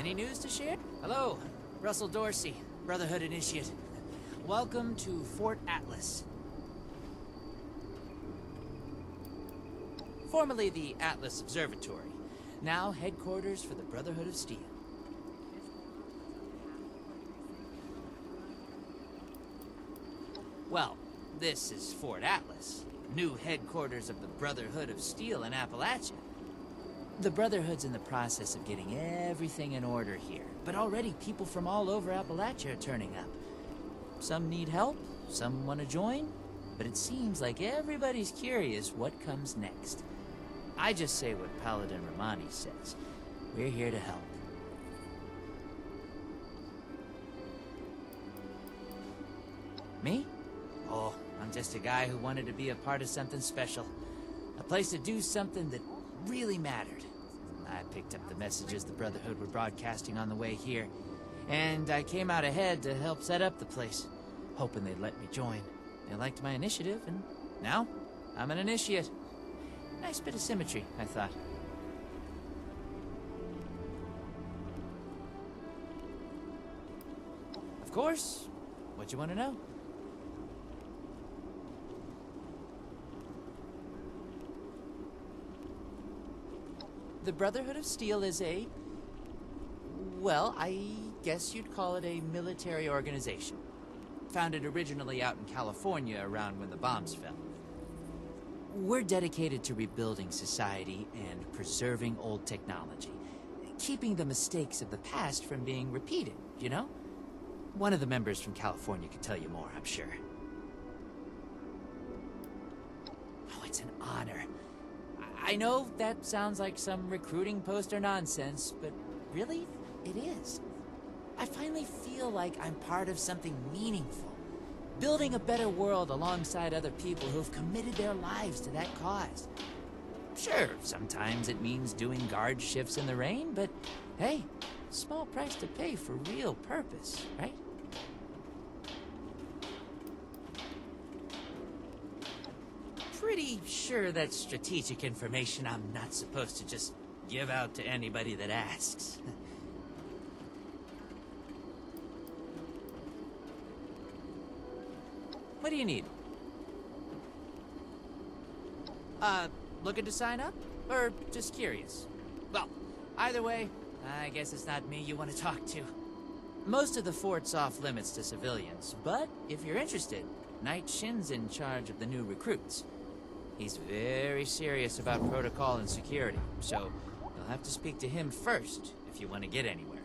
Any news to share? Hello, Russell Dorsey, Brotherhood Initiate. Welcome to Fort Atlas. Formerly the Atlas Observatory, now headquarters for the Brotherhood of Steel. Well, this is Fort Atlas, new headquarters of the Brotherhood of Steel in Appalachia. The Brotherhood's in the process of getting everything in order here, but already people from all over Appalachia are turning up. Some need help, some want to join, but it seems like everybody's curious what comes next. I just say what Paladin Rahmani says. We're here to help. Me? Oh, I'm just a guy who wanted to be a part of something special. A place to do something that really mattered. I picked up the messages the Brotherhood were broadcasting on the way here, and I came out ahead to help set up the place, hoping they'd let me join. They liked my initiative, and now I'm an initiate. Nice bit of symmetry, I thought. Of course. What you want to know? The Brotherhood of Steel is a... well, I guess you'd call it a military organization. Founded originally out in California around when the bombs fell. We're dedicated to rebuilding society and preserving old technology. Keeping the mistakes of the past from being repeated, you know? One of the members from California could tell you more, I'm sure. Oh, it's an honor. I know that sounds like some recruiting poster nonsense, but really, it is. I finally feel like I'm part of something meaningful. Building a better world alongside other people who've committed their lives to that cause. Sure, sometimes it means doing guard shifts in the rain, but hey, small price to pay for real purpose, right? Pretty sure that's strategic information I'm not supposed to just give out to anybody that asks. What do you need? Looking to sign up? Or just curious? Well, either way, I guess it's not me you want to talk to. Most of the fort's off limits to civilians, but if you're interested, Knight Shin's in charge of the new recruits. He's very serious about protocol and security, so you'll have to speak to him first if you want to get anywhere.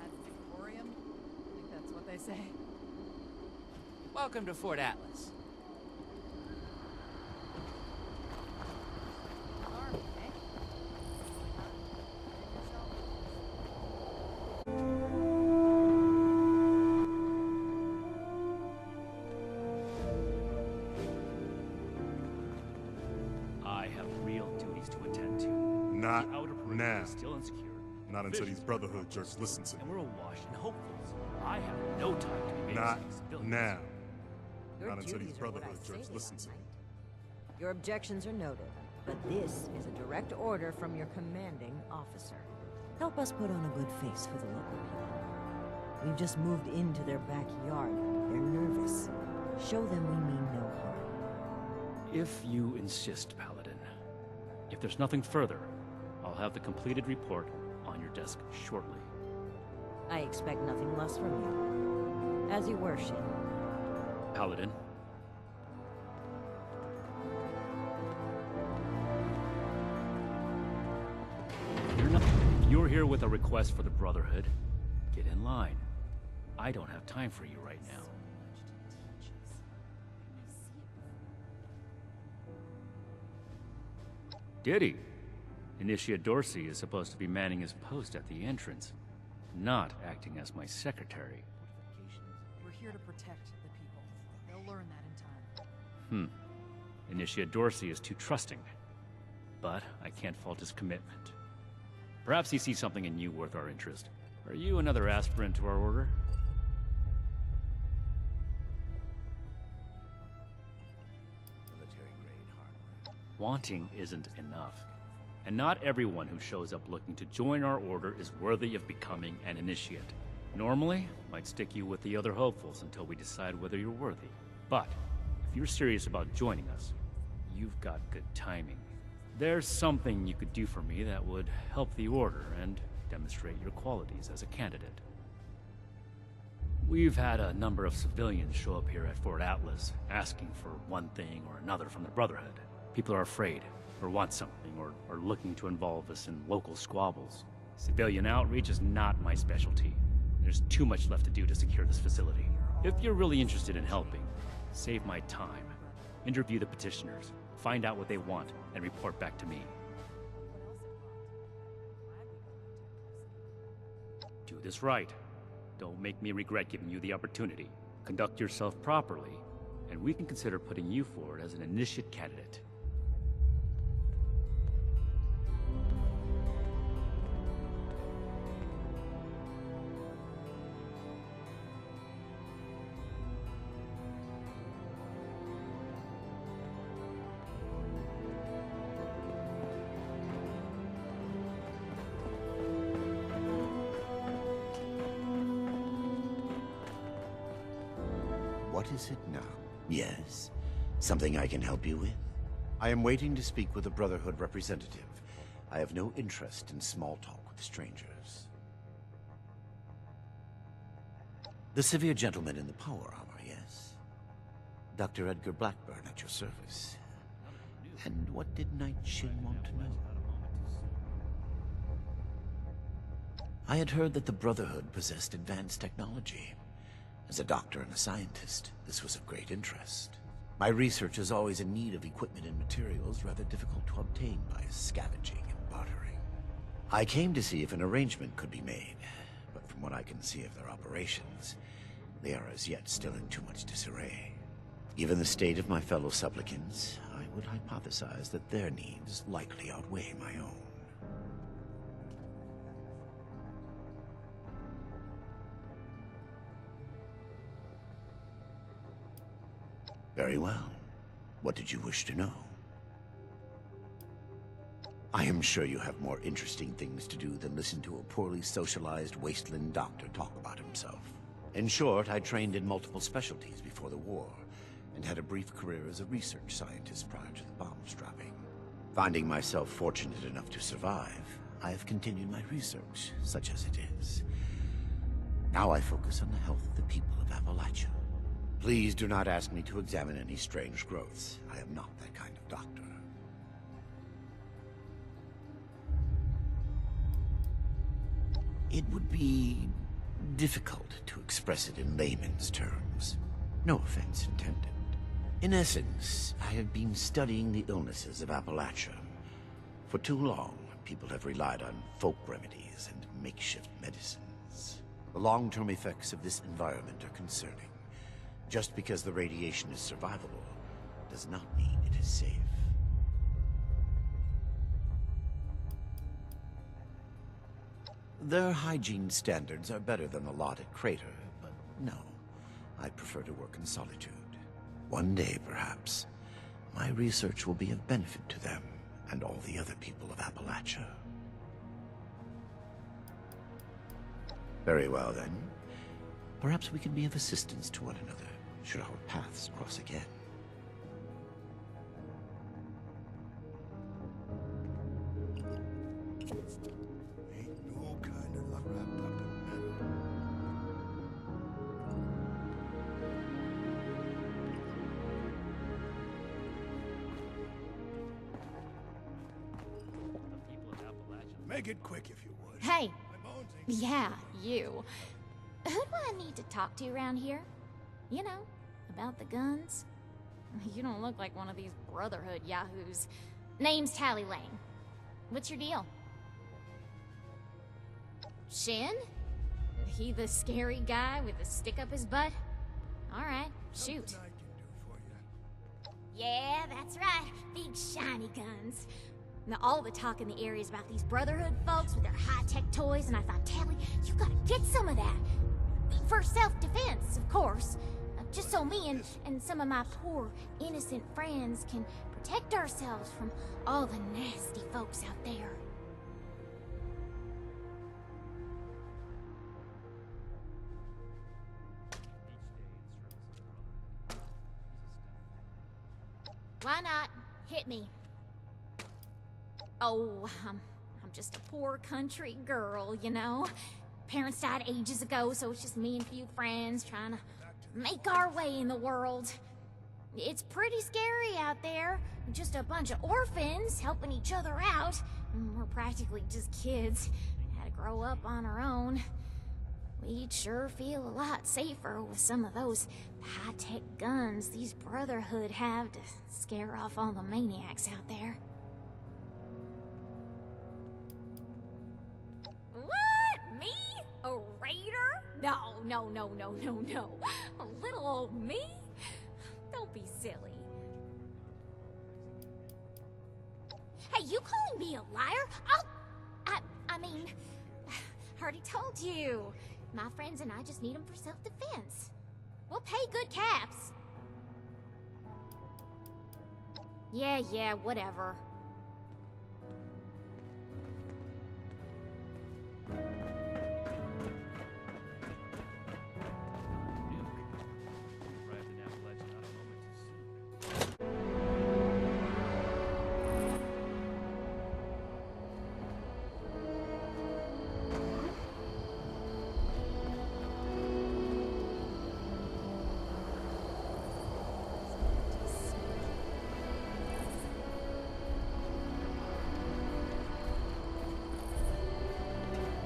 Ad Victoriam? I think that's what they say. Welcome to Fort Atlas. Army, eh? I have real duties to attend to. Not The outer perimeter now. is still insecure. Not until these Visions Brotherhood are jerks listen to and me. we're awash in hopefuls. I have no time to be Not babysitting civilians. now. Your Not until duties these are what I Brotherhood say jerks they listen are, to me. Knight. Your objections are noted, but this is a direct order from your commanding officer. Help us put on a good face for the local people. We've just moved into their backyard. They're nervous. Show them we mean no harm. If you insist, Paladin. If there's nothing further, I'll have the completed report on your desk shortly. I expect nothing less from you. As you worship. Paladin. If you're here with a request for the Brotherhood, get in line. I don't have time for you right now. Diddy. Initiate Dorsey is supposed to be manning his post at the entrance, not acting as my secretary. We're here to protect the people. They'll learn that in time. Initiate Dorsey is too trusting, but I can't fault his commitment. Perhaps he sees something in you worth our interest. Are you another aspirant to our order? Wanting isn't enough. and not everyone who shows up looking to join our order is worthy of becoming an initiate. Normally, I'd stick you with the other hopefuls until we decide whether you're worthy. But if you're serious about joining us, you've got good timing. There's something you could do for me that would help the order and demonstrate your qualities as a candidate. We've had a number of civilians show up here at Fort Atlas, asking for one thing or another from the Brotherhood. People are afraid, or want something, or are looking to involve us in local squabbles. Civilian outreach is not my specialty. There's too much left to do to secure this facility. If you're really interested in helping, save my time. Interview the petitioners, find out what they want, and report back to me. Do this right. Don't make me regret giving you the opportunity. Conduct yourself properly, and we can consider putting you forward as an initiate candidate. What is it now? Yes? Something I can help you with? I am waiting to speak with a Brotherhood representative. I have no interest in small talk with strangers. The severe gentleman in the power armor, yes? Dr. Edgar Blackburn at your service. And what did Knight Shin want to know? I had heard that the Brotherhood possessed advanced technology. As a doctor and a scientist, this was of great interest. My research is always in need of equipment and materials rather difficult to obtain by scavenging and bartering. I came to see if an arrangement could be made, but from what I can see of their operations, they are as yet still in too much disarray. Given the state of my fellow supplicants, I would hypothesize that their needs likely outweigh my own. Very well. What did you wish to know? I am sure you have more interesting things to do than listen to a poorly socialized wasteland doctor talk about himself. In short, I trained in multiple specialties before the war, and had a brief career as a research scientist prior to the bombs dropping. Finding myself fortunate enough to survive, I have continued my research, such as it is. Now I focus on the health of the people of Appalachia. Please do not ask me to examine any strange growths. I am not that kind of doctor. It would be difficult to express it in layman's terms. No offense intended. In essence, I have been studying the illnesses of Appalachia. For too long, people have relied on folk remedies and makeshift medicines. The long-term effects of this environment are concerning. Just because the radiation is survivable does not mean it is safe. Their hygiene standards are better than the lot at Crater, but no. I prefer to work in solitude. One day, perhaps, my research will be of benefit to them and all the other people of Appalachia. Very well, then. Perhaps we can be of assistance to one another, should our paths cross again. Ain't no kind of luck wrapped up in metal. Make it quick if you would. Hey. My bones ain't... Yeah, you. Who do I need to talk to around here? You know, about the guns? You don't look like one of these Brotherhood yahoos. Name's Tally Lane. What's your deal? Shin? He the scary guy with the stick up his butt? Alright, shoot. Something I can do for you. Yeah, that's right. Big shiny guns. Now, all the talk in the area is about these Brotherhood folks with their high-tech toys, and I thought, Tally, you gotta get some of that. For self-defense, of course. Just so me and some of my poor, innocent friends can protect ourselves from all the nasty folks out there. Why not? Hit me. Oh, I'm just a poor country girl, you know? Parents died ages ago, so it's just me and a few friends trying to make our way in the world. It's pretty scary out there. Just a bunch of orphans helping each other out. We're practically just kids. Had to grow up on our own. We'd sure feel a lot safer with some of those high-tech guns these Brotherhood have to scare off all the maniacs out there. What? Me? A raider? No. A little old me? Don't be silly. Hey, you calling me a liar? I mean, I already told you. My friends and I just need them for self-defense. We'll pay good caps. Yeah, whatever. Arrived in Appalachia not a moment too soon.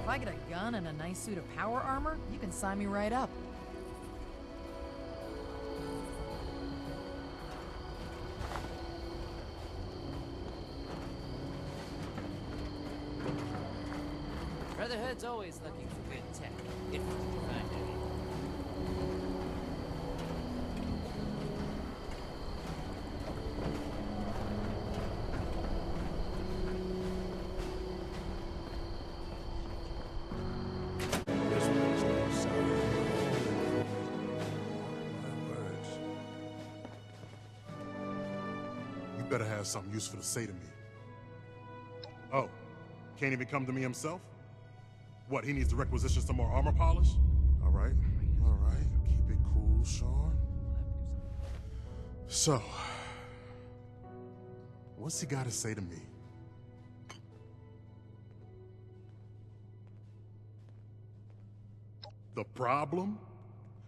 If I get a gun and a nice suit of power armor, you can sign me right up. Brotherhood's always looking for good tech, if we can find any. This makes no sound. My words. You better have something useful to say to me. Oh, can't even come to me himself? What, he needs to requisition some more armor polish? All right. Keep it cool, Sean. So, what's he got to say to me? The problem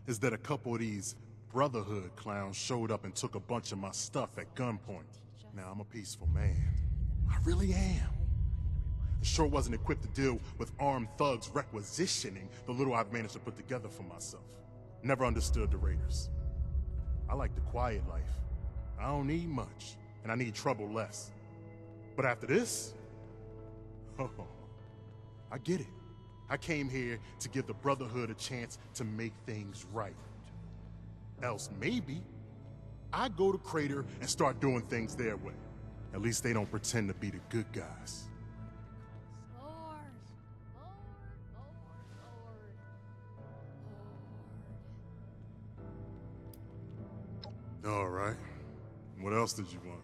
is that a couple of these Brotherhood clowns showed up and took a bunch of my stuff at gunpoint. Now, I'm a peaceful man. I really am. I sure wasn't equipped to deal with armed thugs requisitioning the little I've managed to put together for myself. Never understood the Raiders. I like the quiet life. I don't need much, and I need trouble less. But after this, oh, I get it. I came here to give the Brotherhood a chance to make things right. Else maybe I go to Crater and start doing things their way. At least they don't pretend to be the good guys. All right. What else did you want?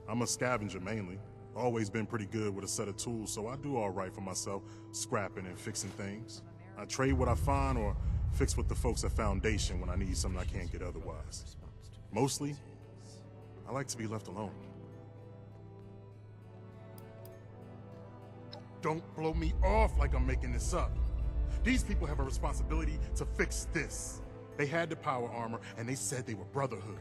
I'm a scavenger mainly. Always been pretty good with a set of tools, so I do all right for myself, scrapping and fixing things. I trade what I find or fix with the folks at Foundation when I need something I can't get otherwise. Mostly, I like to be left alone. Don't blow me off like I'm making this up. These people have a responsibility to fix this. They had the power armor, and they said they were Brotherhood.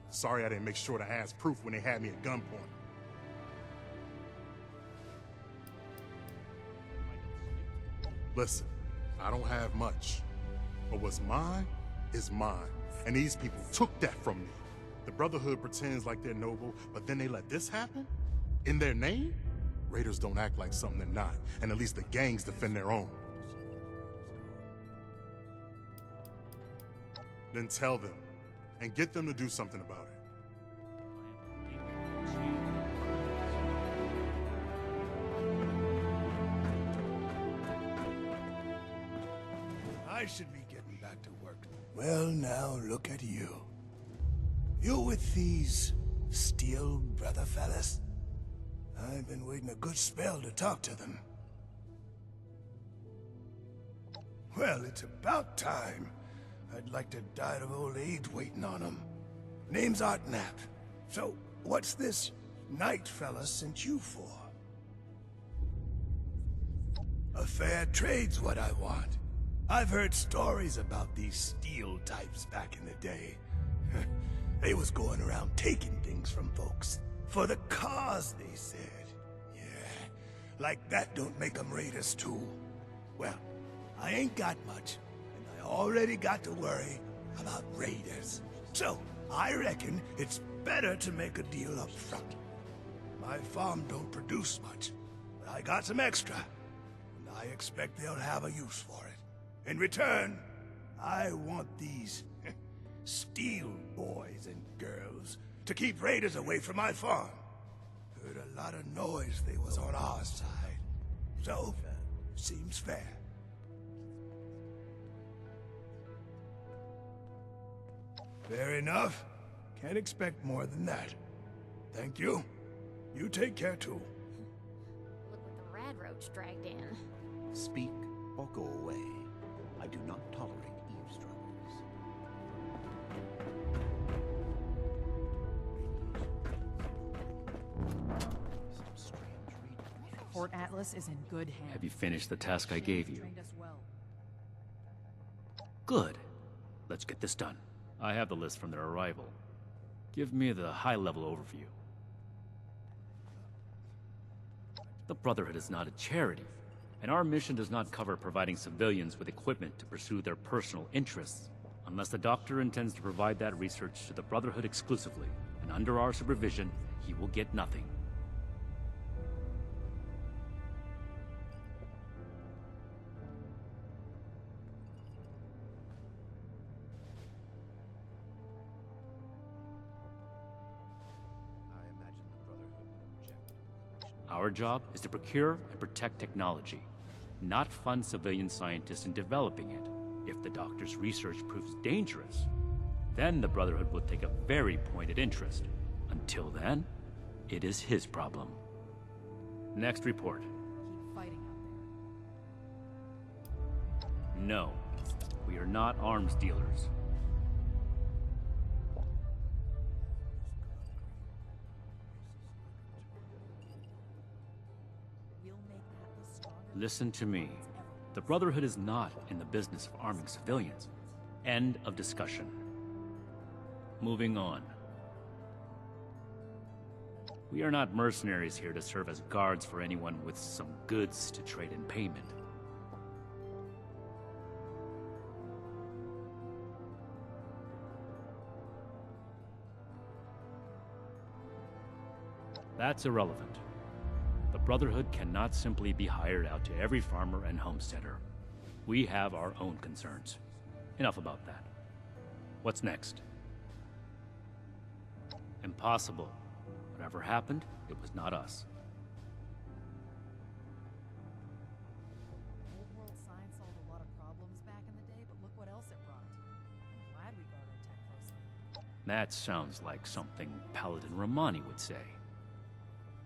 Sorry I didn't make sure to ask proof when they had me at gunpoint. Listen, I don't have much, but what's mine is mine, and these people took that from me. The Brotherhood pretends like they're noble, but then they let this happen? In their name? Raiders don't act like something they're not, and at least the gangs defend their own. Then tell them, and get them to do something about it. I should be getting back to work. Well, now look at you. You with these Steel Brother fellas? I've been waiting a good spell to talk to them. Well, it's about time. I'd like to die of old age waiting on them. Name's Artnap. So, what's this Knight fella sent you for? A fair trade's what I want. I've heard stories about these steel types back in the day. They was going around taking things from folks. For the cause, they said. Yeah, like that don't make them raiders too. Well, I ain't got much, and I already got to worry about raiders. So, I reckon it's better to make a deal up front. My farm don't produce much, but I got some extra, and I expect they'll have a use for it. In return, I want these steel boys and girls to keep raiders away from my farm. Heard a lot of noise they was on our side. So, seems fair. Fair enough. Can't expect more than that. Thank you. You take care too. Look what the rad roach dragged in. Speak or go away. I do not tolerate eavesdroppers. Some strange reading. Fort Atlas is in good hands. Have you finished the task I gave you? Trained us well. Good. Let's get this done. I have the list from their arrival. Give me the high-level overview. The Brotherhood is not a charity, and our mission does not cover providing civilians with equipment to pursue their personal interests, unless the Doctor intends to provide that research to the Brotherhood exclusively, and under our supervision, he will get nothing. I imagine the Brotherhood will object to the collection. Our job is to procure and protect technology, not fund civilian scientists in developing it. If the Doctor's research proves dangerous, then the Brotherhood will take a very pointed interest. Until then, it is his problem. Next report. Keep fighting out there. No, we are not arms dealers. We'll make that the strongest Listen to me. The Brotherhood is not in the business of arming civilians. End of discussion. Moving on. We are not mercenaries here to serve as guards for anyone with some goods to trade in payment. That's irrelevant. The Brotherhood cannot simply be hired out to every farmer and homesteader. We have our own concerns. Enough about that. What's next? Impossible. Whatever happened, it was not us. old world science solved a lot of problems back in the day, but look what else it brought. I'm glad we guard our tech closely. That sounds like something Paladin Rahmani would say.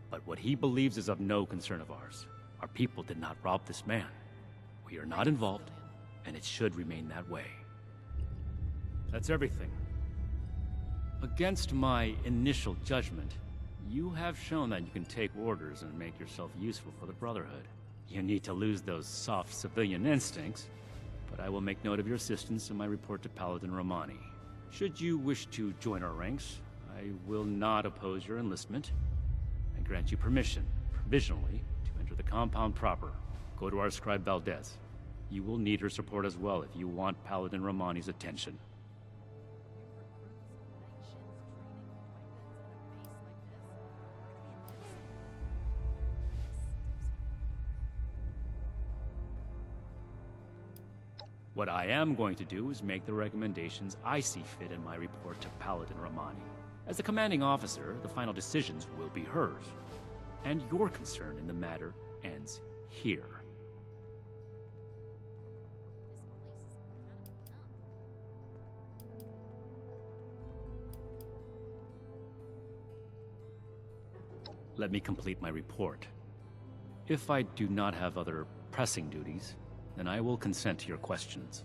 But what he believes is of no concern of ours. Our people did not rob this man. We are not involved, and it should remain that way. That's everything. Against my initial judgment, you have shown that you can take orders and make yourself useful for the Brotherhood. You need to lose those soft civilian instincts, but I will make note of your assistance in my report to Paladin Rahmani. Should you wish to join our ranks, I will not oppose your enlistment. I grant you permission, provisionally, to enter the compound proper. Go to our scribe Valdez. You will need her support as well if you want Paladin Rahmani's attention. What I am going to do is make the recommendations I see fit in my report to Paladin Rahmani. As the commanding officer, the final decisions will be hers. And your concern in the matter ends here. This place is kind of Let me complete my report. If I do not have other pressing duties, then I will consent to your questions.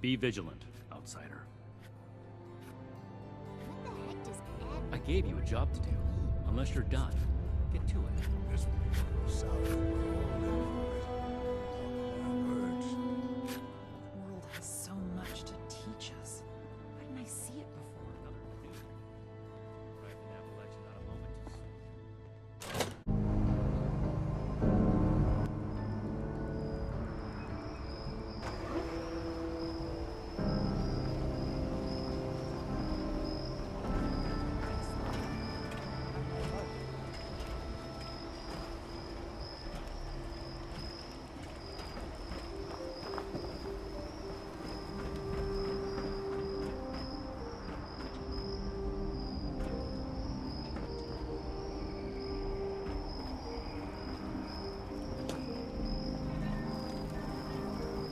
Be vigilant, outsider. What the heck does Ed... I gave you a job to do. Unless you're done, get to it. This one goes south. Words. The world has so much to teach us. Why didn't I see it before? Another new. Arrived in Appalachia not a moment too soon.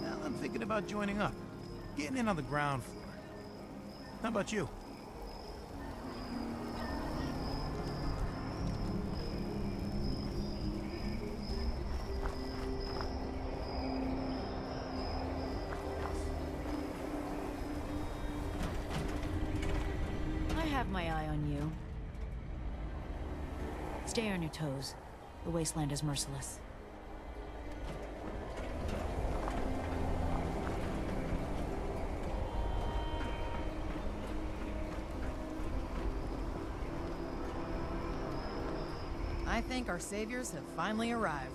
Well, I'm thinking about joining up. Getting in on the ground floor. How about you? I have my eye on you. Stay on your toes. The wasteland is merciless. I think our saviors have finally arrived.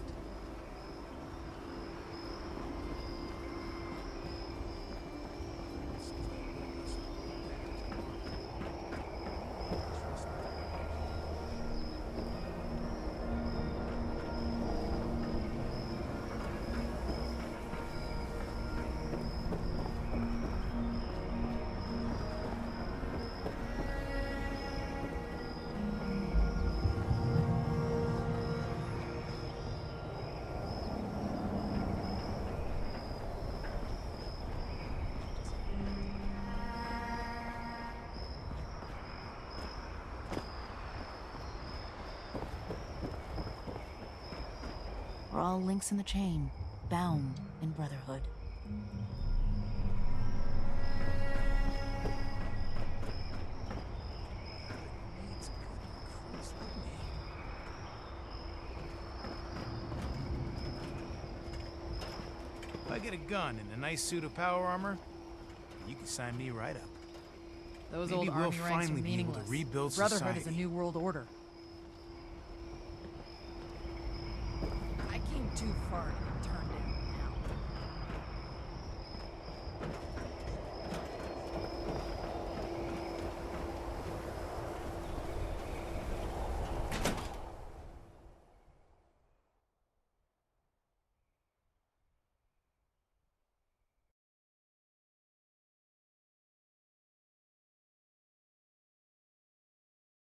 We're all links in the chain, bound in Brotherhood. If I get a gun and a nice suit of power armor, you can sign me right up. Those Maybe old we'll army ranks are finally be able to meaningless. rebuild Brotherhood is a society. new world order. I came too far to be turned down.